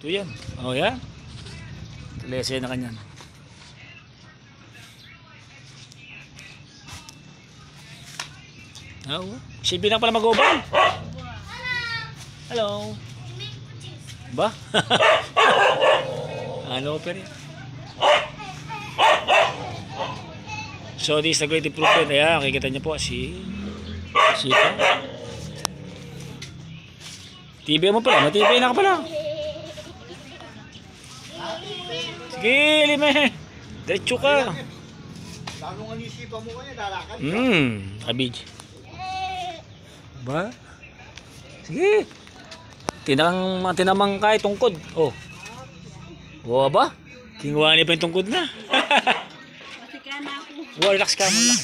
Ito yan. Oh, yan. Lesen na kanyan. Oh, silbi na pala mag-ubay. Hello. Ba? Ano pa rin? So this is the great improvement. Ayan, makikita niyo po si Sita. TV mo pala, matibay na ka pala. Sige, lime. Diretso ka. Bago nga nisipa mo kanya, lalakad. Abid. Ba? Sige. Tinamang kahit tungkod. Oh. Oh ba? Kingwani pa yung tungkod na. Wow, relax ka muna.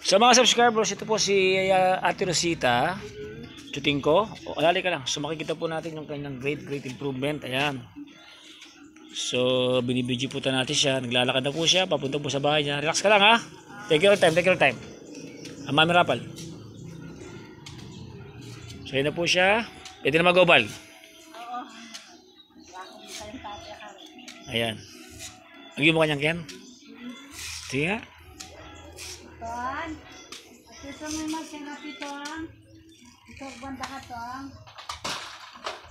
Sa mga subscribers, ito po si Ate Rosita. Chuting ko. Alali ka lang. So makikita po natin yung kanyang great improvement. Ayan. So binibidyo po natin siya. Naglalakad na po siya. Papunta po sa bahay niya. Relax ka lang ha. Take your time. Mami Rapal. So yun na po siya. Pwede na mag-obal. Ayan. Lagyan mo kanyang Ken. Sige nga. Tuan, ito may masarap ito ang. Ito banda ka to ang.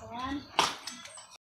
Tuan.